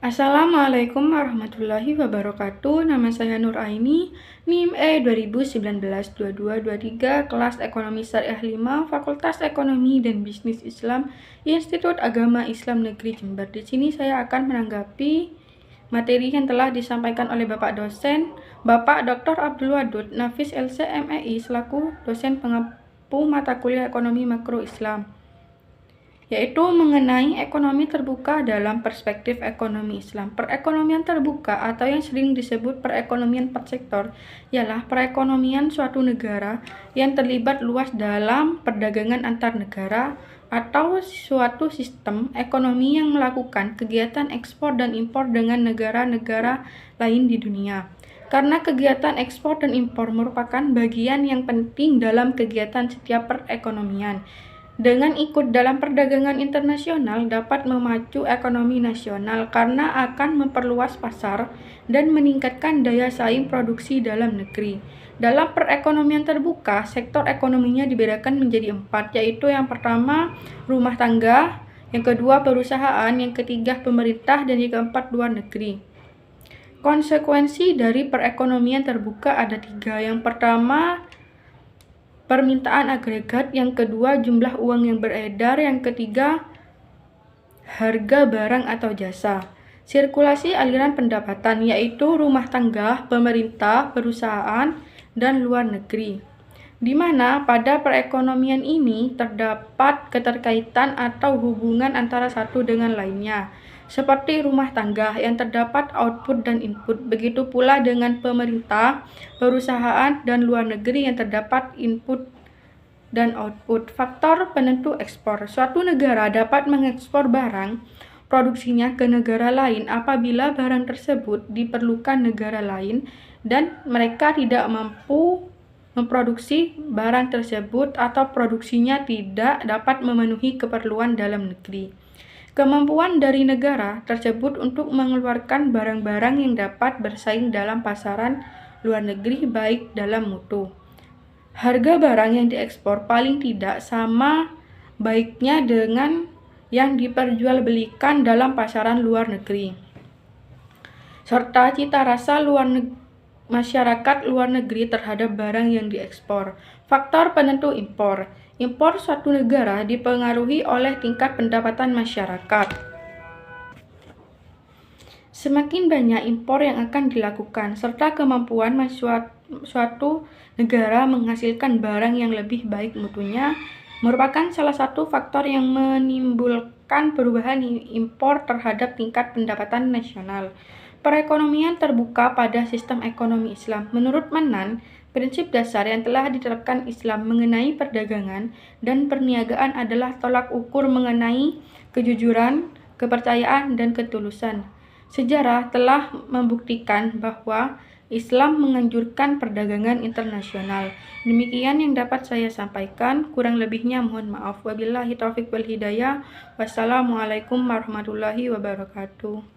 Assalamualaikum warahmatullahi wabarakatuh. Nama saya Nur Aini, NIM E 2019-2223, kelas Ekonomi Syariah 5, Fakultas Ekonomi dan Bisnis Islam, Institut Agama Islam Negeri Jember. Di sini saya akan menanggapi materi yang telah disampaikan oleh Bapak dosen, Bapak Dr. Abdul Wadud Nafis LC.MEI selaku dosen pengampu mata kuliah Ekonomi Makro Islam, yaitu mengenai ekonomi terbuka dalam perspektif ekonomi Islam. Perekonomian terbuka atau yang sering disebut perekonomian per sektor ialah perekonomian suatu negara yang terlibat luas dalam perdagangan antar negara atau suatu sistem ekonomi yang melakukan kegiatan ekspor dan impor dengan negara-negara lain di dunia. Karena kegiatan ekspor dan impor merupakan bagian yang penting dalam kegiatan setiap perekonomian. Dengan ikut dalam perdagangan internasional dapat memacu ekonomi nasional karena akan memperluas pasar dan meningkatkan daya saing produksi dalam negeri. Dalam perekonomian terbuka, sektor ekonominya dibedakan menjadi 4, yaitu yang pertama rumah tangga, yang kedua perusahaan, yang ketiga pemerintah, dan yang keempat luar negeri. Konsekuensi dari perekonomian terbuka ada 3. Yang pertama, permintaan agregat, yang kedua jumlah uang yang beredar, yang ketiga harga barang atau jasa. Sirkulasi aliran pendapatan yaitu rumah tangga, pemerintah, perusahaan, dan luar negeri. Di mana pada perekonomian ini terdapat keterkaitan atau hubungan antara satu dengan lainnya. Seperti rumah tangga yang terdapat output dan input, begitu pula dengan pemerintah, perusahaan, dan luar negeri yang terdapat input dan output. Faktor penentu ekspor. Suatu negara dapat mengekspor barang produksinya ke negara lain apabila barang tersebut diperlukan negara lain dan mereka tidak mampu memproduksi barang tersebut atau produksinya tidak dapat memenuhi keperluan dalam negeri. Kemampuan dari negara tersebut untuk mengeluarkan barang-barang yang dapat bersaing dalam pasaran luar negeri baik dalam mutu. Harga barang yang diekspor paling tidak sama baiknya dengan yang diperjualbelikan dalam pasaran luar negeri. Serta cita rasa masyarakat luar negeri terhadap barang yang diekspor. Faktor penentu impor. Impor suatu negara dipengaruhi oleh tingkat pendapatan masyarakat. Semakin banyak impor yang akan dilakukan, serta kemampuan suatu negara menghasilkan barang yang lebih baik mutunya, merupakan salah satu faktor yang menimbulkan perubahan impor terhadap tingkat pendapatan nasional. Perekonomian terbuka pada sistem ekonomi Islam. Menurut Manan, prinsip dasar yang telah diterapkan Islam mengenai perdagangan dan perniagaan adalah tolak ukur mengenai kejujuran, kepercayaan, dan ketulusan. Sejarah telah membuktikan bahwa Islam menganjurkan perdagangan internasional. Demikian yang dapat saya sampaikan, kurang lebihnya mohon maaf. Wabillahi taufiq wal hidayah. Wassalamualaikum warahmatullahi wabarakatuh.